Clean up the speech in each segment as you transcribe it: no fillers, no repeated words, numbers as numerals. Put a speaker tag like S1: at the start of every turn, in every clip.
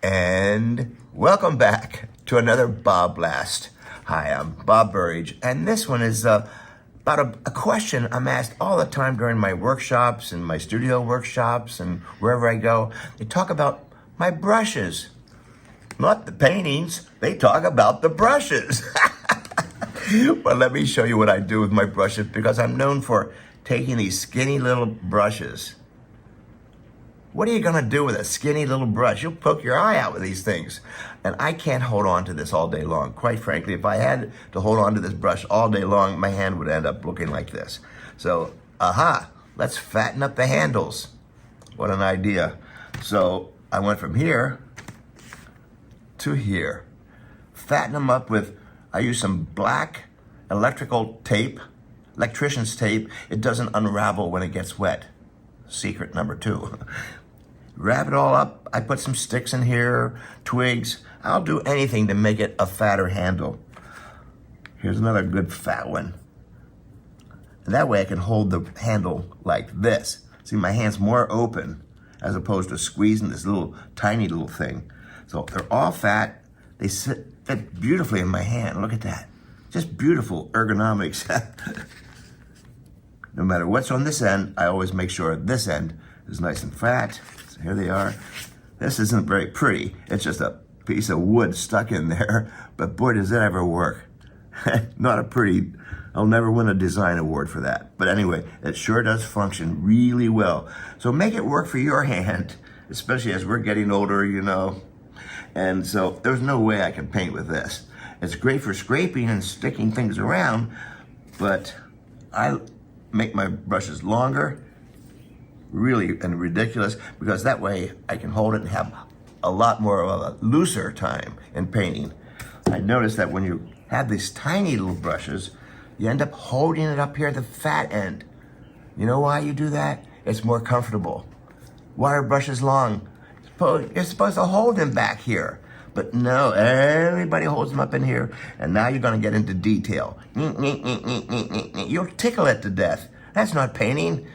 S1: And welcome back to another BobBlast. Hi, I'm Bob Burridge, and this one is about a question I'm asked all the time during my workshops and my studio workshops and wherever I go. They talk about my brushes, not the paintings. They talk about the brushes. Well, let me show you what I do with my brushes, because I'm known for taking these skinny little brushes. What are you gonna do with a skinny little brush? You'll poke your eye out with these things. And I can't hold on to this all day long. Quite frankly, if I had to hold on to this brush all day long, my hand would end up looking like this. So, let's fatten up the handles. What an idea. So I went from here to here. Fatten them up with, I use some black electrical tape, electrician's tape. It doesn't unravel when it gets wet. Secret number 2. Wrap it all up. I put some sticks in here, twigs. I'll do anything to make it a fatter handle. Here's another good fat one. And that way I can hold the handle like this. See, my hand's more open as opposed to squeezing this little tiny little thing. So they're all fat. They fit beautifully in my hand. Look at that. Just beautiful ergonomics. No matter what's on this end, I always make sure this end is nice and fat. So here they are. This isn't very pretty. It's just a piece of wood stuck in there. But boy, does that ever work. Not a pretty, I'll never win a design award for that. But anyway, it sure does function really well. So make it work for your hand, especially as we're getting older, you know. And so there's no way I can paint with this. It's great for scraping and sticking things around, but I make my brushes longer, really and ridiculous, because that way I can hold it and have a lot more of a looser time in painting. I noticed that when you have these tiny little brushes, you end up holding it up here at the fat end. You know why you do that? It's more comfortable. Why are brushes long? You're supposed to hold them back here. But no, everybody holds them up in here, and now you're gonna get into detail. You'll tickle it to death. That's not painting.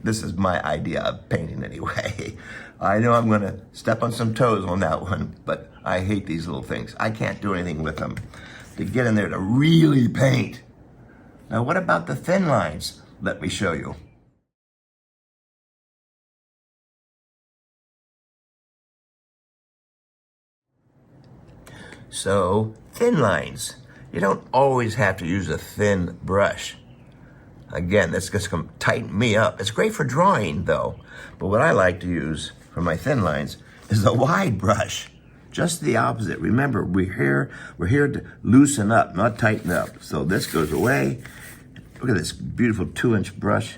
S1: This is my idea of painting anyway. I know I'm gonna step on some toes on that one, but I hate these little things. I can't do anything with them. To get in there to really paint. Now what about the thin lines? Let me show you. So, thin lines. You don't always have to use a thin brush. Again, this just can tighten me up. It's great for drawing though, but what I like to use for my thin lines is the wide brush. Just the opposite. Remember, we're here to loosen up, not tighten up. So this goes away. Look at this beautiful 2-inch brush.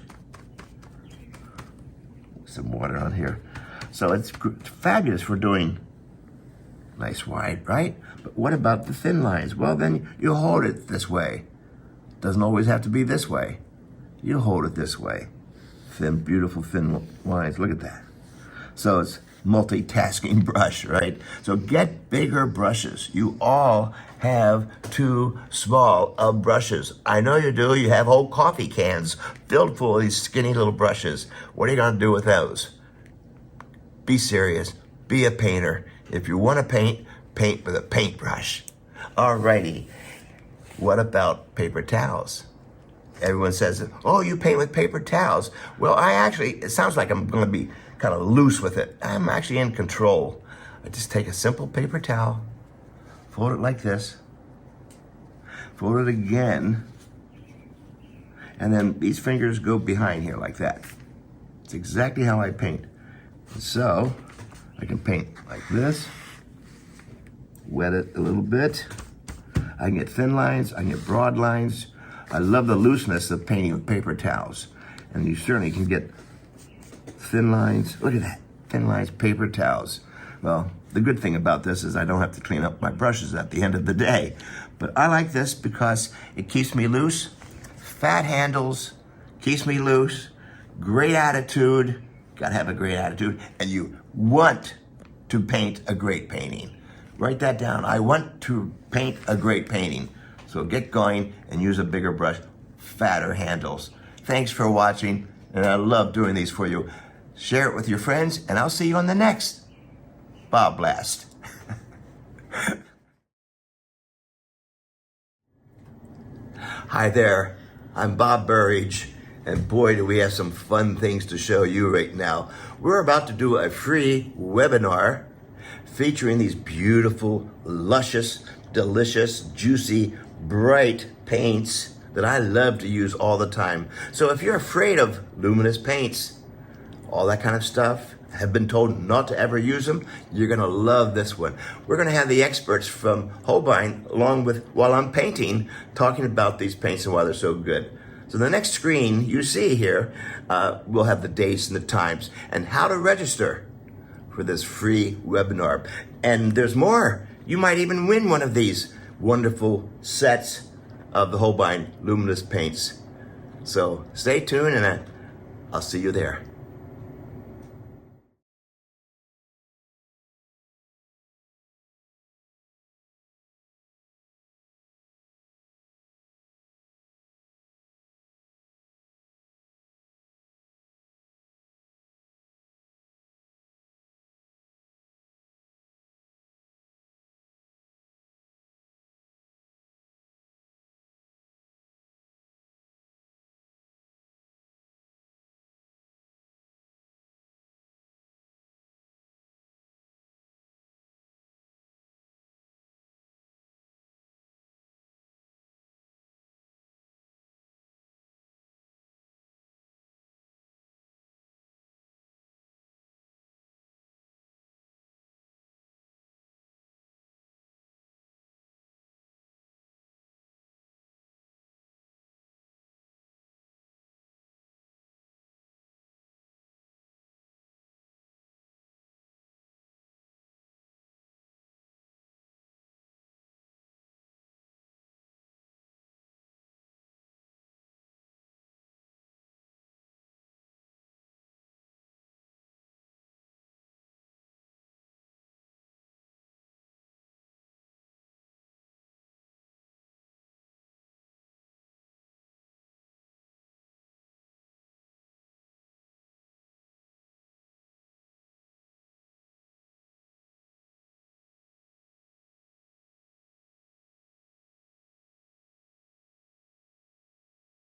S1: Some water on here. So it's fabulous for doing nice wide, right? But what about the thin lines? Well, then you hold it this way. Doesn't always have to be this way. You hold it this way. Thin, beautiful thin lines. Look at that. So it's multitasking brush, right? So get bigger brushes. You all have too small of brushes. I know you do. You have whole coffee cans filled full of these skinny little brushes. What are you gonna do with those? Be serious. Be a painter. If you want to paint, paint with a paintbrush. Alrighty. What about paper towels? Everyone says, oh, you paint with paper towels. Well, it sounds like I'm going to be kind of loose with it. I'm actually in control. I just take a simple paper towel, fold it like this, fold it again, and then these fingers go behind here like that. It's exactly how I paint. So I can paint like this, wet it a little bit. I can get thin lines, I can get broad lines. I love the looseness of painting with paper towels. And you certainly can get thin lines. Look at that, thin lines, paper towels. Well, the good thing about this is I don't have to clean up my brushes at the end of the day. But I like this because it keeps me loose. Fat handles, keeps me loose. Great attitude. Gotta have a great attitude, and you want to paint a great painting. Write that down. I want to paint a great painting. So get going and use a bigger brush, fatter handles. Thanks for watching, and I love doing these for you. Share it with your friends, and I'll see you on the next. BobBlast. Hi there, I'm Bob Burridge, and boy do we have some fun things to show you right now. We're about to do a free webinar featuring these beautiful, luscious, delicious, juicy, bright paints that I love to use all the time. So if you're afraid of luminous paints, all that kind of stuff, have been told not to ever use them, you're gonna love this one. We're gonna have the experts from Holbein along with, while I'm painting, talking about these paints and why they're so good. So the next screen you see here, we'll have the dates and the times and how to register for this free webinar. And there's more. You might even win one of these wonderful sets of the Holbein luminous paints. So stay tuned and I'll see you there.